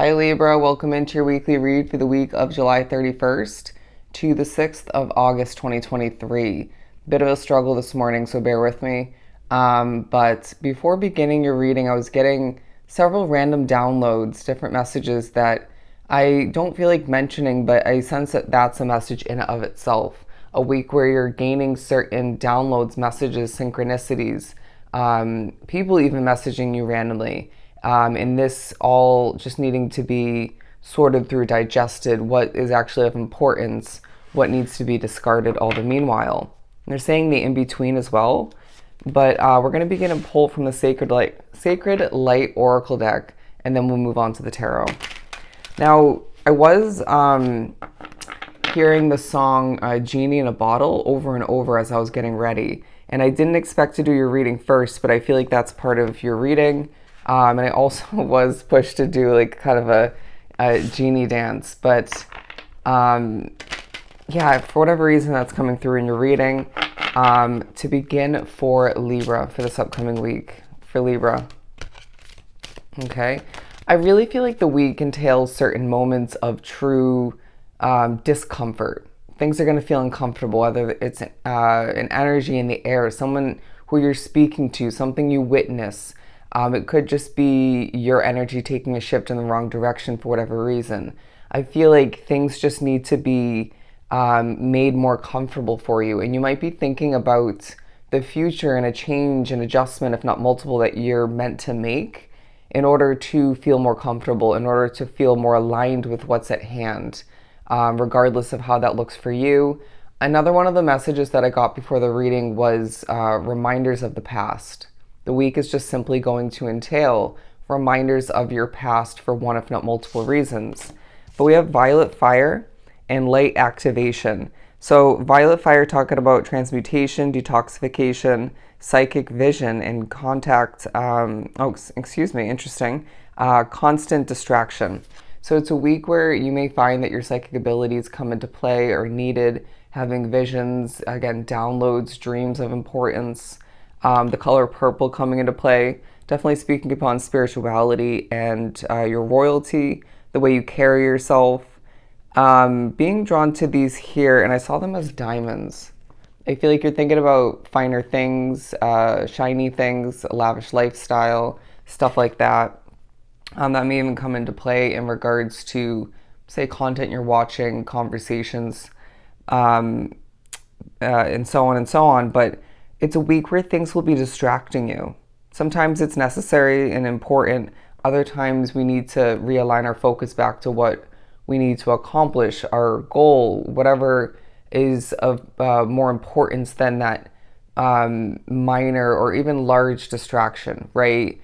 Hi Libra, welcome into your weekly read for the week of July 31st to the 6th of August 2023. Bit of a struggle this morning, so bear with me. But before beginning your reading, I was getting several random downloads, different messages that I don't feel like mentioning, but I sense that that's a message in and of itself. A week where you're gaining certain downloads, messages, synchronicities, people even messaging you randomly. And this all just needing to be sorted through, digested, what is actually of importance, what needs to be discarded all the meanwhile. And they're saying the in-between as well, but we're going to begin a pull from the Sacred Light Oracle deck, and then we'll move on to the tarot. Now, I was hearing the song Genie in a Bottle over and over as I was getting ready, and I didn't expect to do your reading first, but I feel like that's part of your reading. And I also was pushed to do like kind of a genie dance, but yeah, for whatever reason that's coming through in your reading. To begin for Libra for this upcoming week, for Libra, okay? I really feel like the week entails certain moments of true discomfort. Things are going to feel uncomfortable, whether it's an energy in the air, someone who you're speaking to, something you witness. It could just be your energy taking a shift in the wrong direction for whatever reason. I feel like things just need to be made more comfortable for you. And you might be thinking about the future and a change and adjustment, if not multiple, that you're meant to make in order to feel more comfortable, in order to feel more aligned with what's at hand, regardless of how that looks for you. Another one of the messages that I got before the reading was reminders of the past. The week is just simply going to entail reminders of your past for one, if not multiple reasons. But we have Violet Fire and Light Activation. So Violet Fire talking about transmutation, detoxification, psychic vision, and interesting. Constant distraction. So it's a week where you may find that your psychic abilities come into play or needed, having visions, again, downloads, dreams of importance. The color purple coming into play, definitely speaking upon spirituality and your royalty, the way you carry yourself. Being drawn to these here, and I saw them as diamonds. I feel like you're thinking about finer things, shiny things, a lavish lifestyle, stuff like that. That may even come into play in regards to, say, content you're watching, conversations, and so on and so on. But it's a week where things will be distracting you. Sometimes it's necessary and important. Other times we need to realign our focus back to what we need to accomplish, our goal, whatever is of more importance than that minor or even large distraction, right?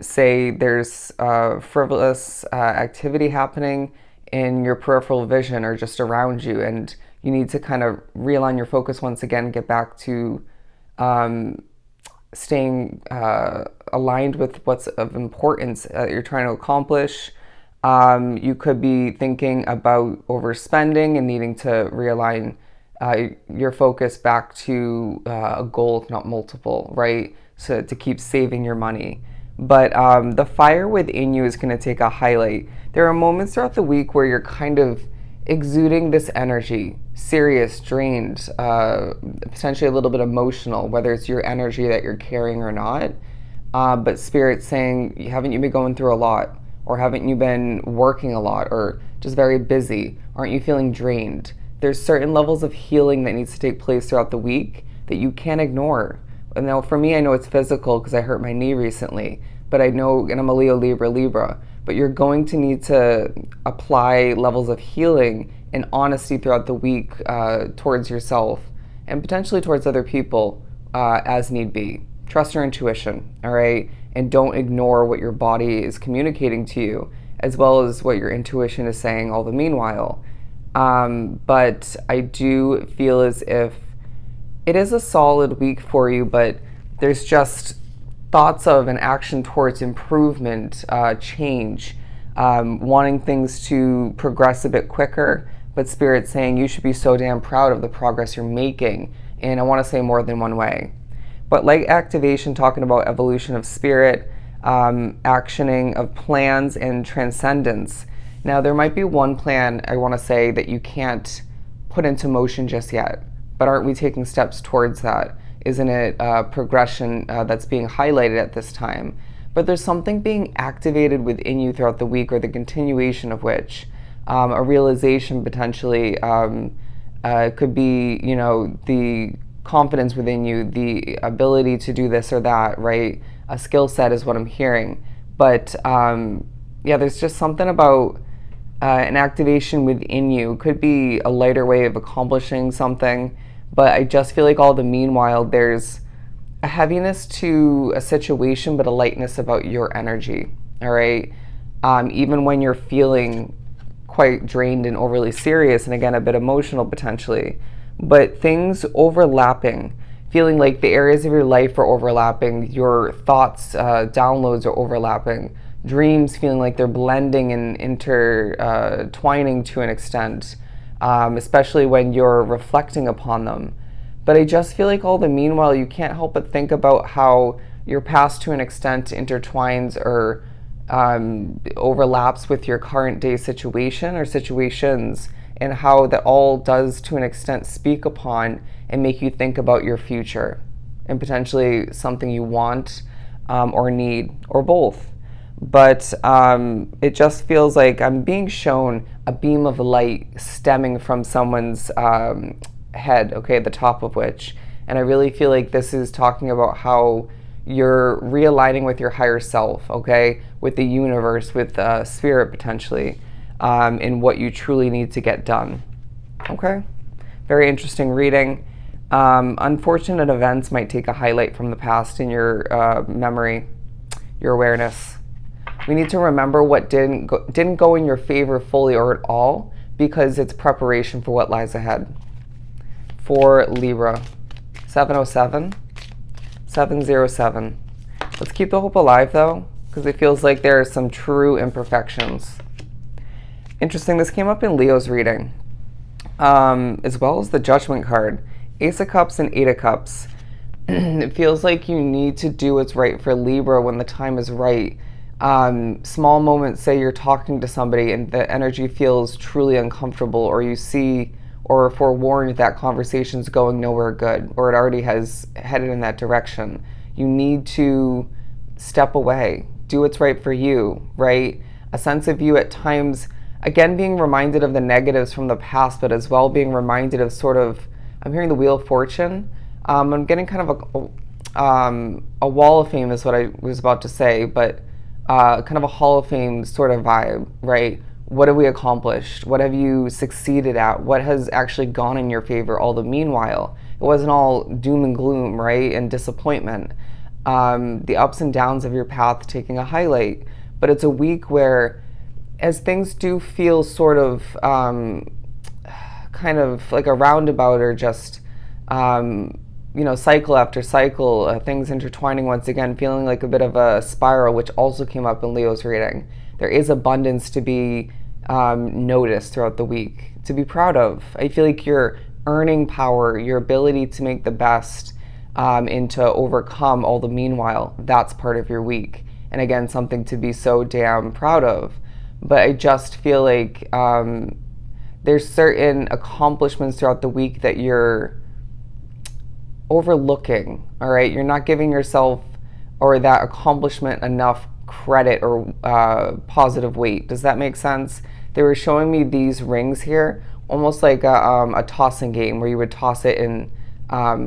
Say there's frivolous activity happening in your peripheral vision or just around you, and you need to kind of realign your focus once again, get back to staying aligned with what's of importance you're trying to accomplish. You could be thinking about overspending and needing to realign your focus back to a goal, if not multiple, right? So to keep saving your money. But the fire within you is going to take a highlight. There are moments throughout the week where you're kind of exuding this energy, serious, drained, potentially a little bit emotional, whether it's your energy that you're carrying or not. But Spirit's saying, haven't you been going through a lot? Or haven't you been working a lot? Or just very busy? Aren't you feeling drained? There's certain levels of healing that needs to take place throughout the week that you can't ignore. And now for me, I know it's physical because I hurt my knee recently. But I know, and I'm a Leo, Libra, but you're going to need to apply levels of healing and honesty throughout the week towards yourself and potentially towards other people as need be. Trust your intuition, all right? And don't ignore what your body is communicating to you, as well as what your intuition is saying all the meanwhile. But I do feel as if it is a solid week for you, but there's just thoughts of an action towards improvement, change, wanting things to progress a bit quicker, but Spirit's saying you should be so damn proud of the progress you're making, and I want to say more than one way. But Light Activation, talking about evolution of spirit, actioning of plans, and transcendence. Now, there might be one plan I want to say that you can't put into motion just yet, but aren't we taking steps towards that? Isn't it a progression that's being highlighted at this time? But there's something being activated within you throughout the week, or the continuation of which, a realization potentially could be, the confidence within you, the ability to do this or that, right? A skill set is what I'm hearing. But yeah, there's just something about an activation within you. Could be a lighter way of accomplishing something, but I just feel like all the meanwhile, there's a heaviness to a situation, but a lightness about your energy, all right? Even when you're feeling quite drained and overly serious, and again, a bit emotional potentially, but things overlapping, feeling like the areas of your life are overlapping, your thoughts, downloads are overlapping, dreams feeling like they're blending and intertwining to an extent, especially when you're reflecting upon them. But I just feel like all the meanwhile, you can't help but think about how your past to an extent intertwines or overlaps with your current day situation or situations, and how that all does to an extent speak upon and make you think about your future and potentially something you want or need, or both. But it just feels like I'm being shown a beam of light stemming from someone's head, okay, the top of which, and I really feel like this is talking about how you're realigning with your higher self, okay, with the universe, with spirit potentially, in what you truly need to get done. Okay, very interesting reading. Unfortunate events might take a highlight from the past in your memory, your awareness. We need to remember what didn't go in your favor fully or at all, because it's preparation for what lies ahead. For Libra, 707, 707. Let's keep the hope alive though, because it feels like there are some true imperfections. Interesting, this came up in Leo's reading, as well as the Judgment card. Ace of Cups and Eight of Cups. It feels like you need to do what's right for Libra when the time is right. Small moments, say you're talking to somebody and the energy feels truly uncomfortable, or you see or forewarned that conversation's going nowhere good, or it already has headed in that direction. You need to step away, do what's right for you, right? A sense of you at times, again, being reminded of the negatives from the past, but as well being reminded of sort of, I'm hearing the Wheel of Fortune. I'm getting kind of a wall of fame is what I was about to say, but kind of a Hall of Fame sort of vibe, right? What have we accomplished? What have you succeeded at? What has actually gone in your favor all the meanwhile? It wasn't all doom and gloom, right? And disappointment. The ups and downs of your path taking a highlight. But it's a week where, as things do feel sort of kind of like a roundabout, or just cycle after cycle, things intertwining once again, feeling like a bit of a spiral, which also came up in Leo's reading. There is abundance to be noticed throughout the week, to be proud of. I feel like your earning power, your ability to make the best and to overcome all the meanwhile, that's part of your week. And again, something to be so damn proud of. But I just feel like there's certain accomplishments throughout the week that you're overlooking, all right? You're not giving yourself or that accomplishment enough credit or positive weight. Does that make sense? They were showing me these rings here, almost like a tossing game where you would toss it and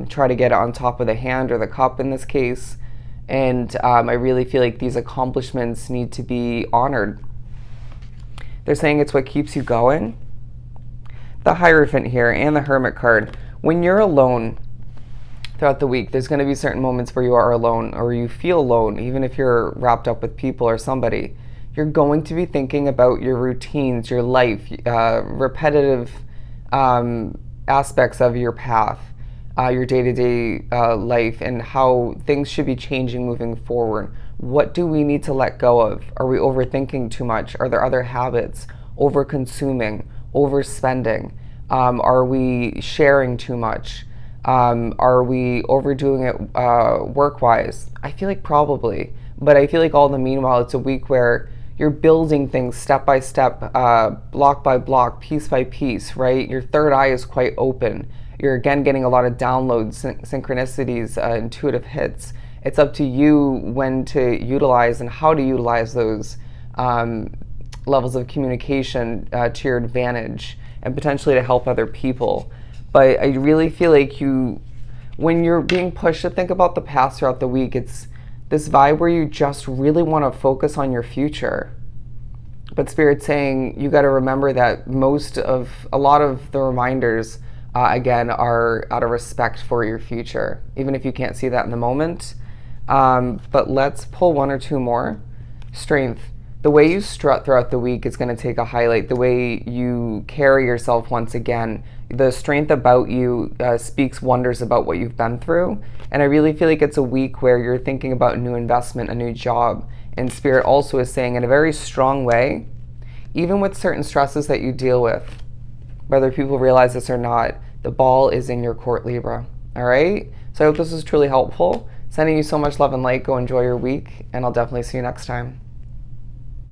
try to get it on top of the hand or the cup in this case. And I really feel like these accomplishments need to be honored. They're saying it's what keeps you going. The Hierophant here and the Hermit card. When you're alone throughout the week, there's going to be certain moments where you are alone, or you feel alone, even if you're wrapped up with people or somebody. You're going to be thinking about your routines, your life, repetitive aspects of your path, your day-to-day life, and how things should be changing moving forward. What do we need to let go of? Are we overthinking too much? Are there other habits? Over-consuming, overspending? Are we sharing too much? Are we overdoing it work-wise? I feel like probably. But I feel like all the meanwhile, it's a week where you're building things step by step, block by block, piece by piece, right? Your third eye is quite open. You're again getting a lot of downloads, synchronicities, intuitive hits. It's up to you when to utilize and how to utilize those levels of communication to your advantage and potentially to help other people. But I really feel like when you're being pushed to think about the past throughout the week, it's this vibe where you just really want to focus on your future. But Spirit's saying you got to remember that a lot of the reminders, again, are out of respect for your future, even if you can't see that in the moment. But let's pull one or two more. Strength. The way you strut throughout the week is going to take a highlight. The way you carry yourself once again. The strength about you speaks wonders about what you've been through. And I really feel like it's a week where you're thinking about a new investment, a new job. And Spirit also is saying in a very strong way, even with certain stresses that you deal with, whether people realize this or not, the ball is in your court, Libra. All right? So I hope this was truly helpful. Sending you so much love and light. Go enjoy your week, and I'll definitely see you next time.